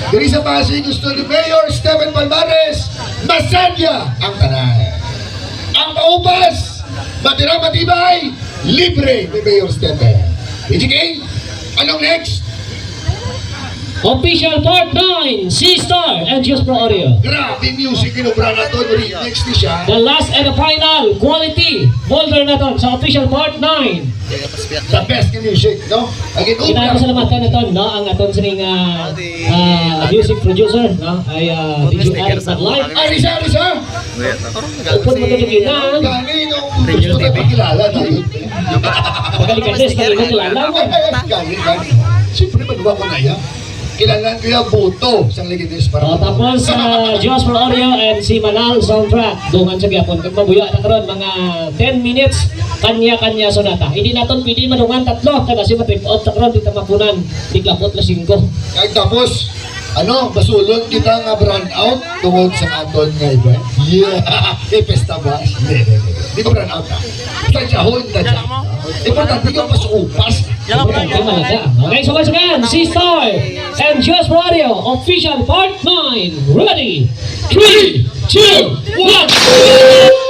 Diri sa Pasig, gusto ni Mayor Stephen Palmares, masadya ang tanan. Ang paupas, matira matibay, libre ni Mayor Stephen. PGK, anong next? Official Part 9, C-Star and Just Pro Audio. Grabe music, kinubra na to. Next ni siya. The last and the final quality folder na to sa Official Part 9. The best in music, no? Again, Pinapasalamatan na to, no? Ang aton sining music producer, no? Ay DJ Alex Live. Arisa! Upon mo ito ginan. Gani, nung gusto na pagkilala tayo. Magaling ka des, magaling ka kilala mo. Gani. Siyempre, magawa ko na yan. Kailangan ko yung boto sa legitis para. Tapos Just Pro Audio and si Manal Soundtrack. Dungan sa gyapon. Kag mabuya na karon mga 10 minutes kanya-kanya sonata. Hindi naton pwede madungan tatlo kada si matrip out ta karon dito mapunan. Tiglapot la 5. Kaya tapos, basulod kita nga brand out tungod sa aton nga iba. Yeah! Pesta ba? Hindi ko brand out na. Tadyahon. Importante ka masuupas. Okay, so once again, C-Star and Just Pro Audio, official part 9. Ready? 3, 2, 1.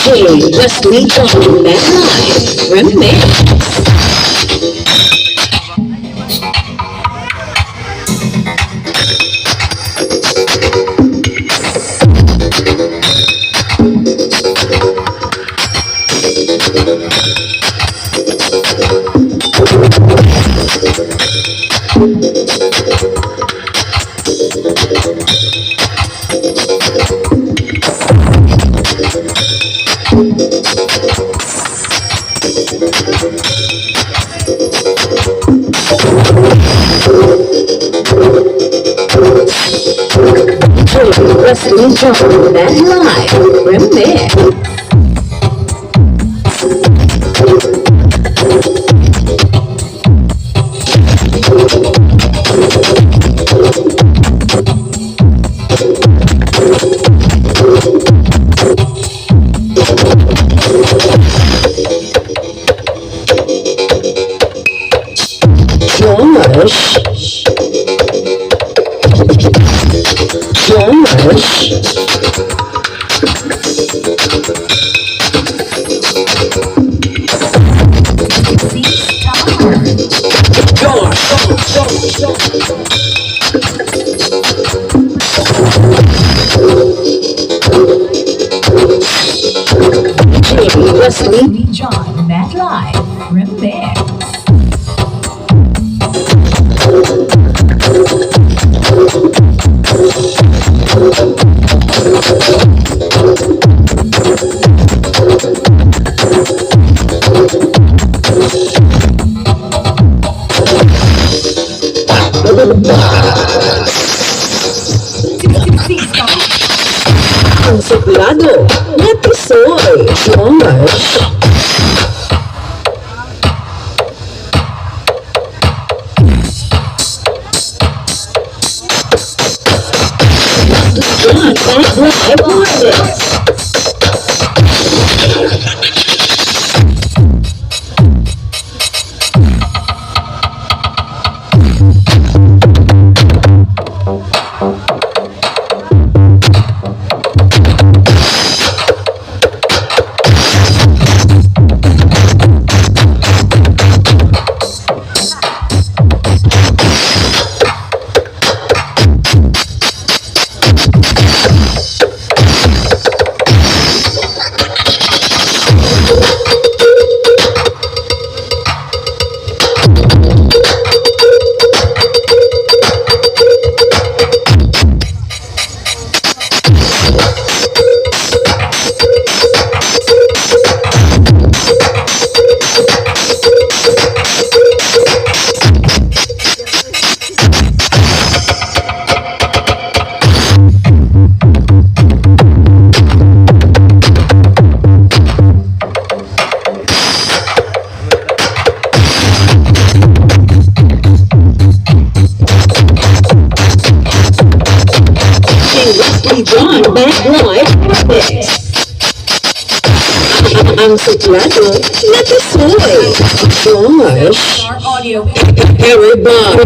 DJ Wesley John That Live Remix. Wesley John That Live Remix. Wesley John That Live Remix. Ang suplado na tisoy, Josh. John That Live Remix. John Back Live Mix. Ang suplado na tusoy. Josh. Harry Bob.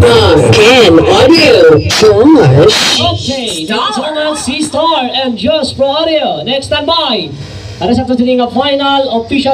Ken Audio. Josh. Okay, that's all ang C-Star and Just Pro Audio. Next standby. Para sa tutuning ang final official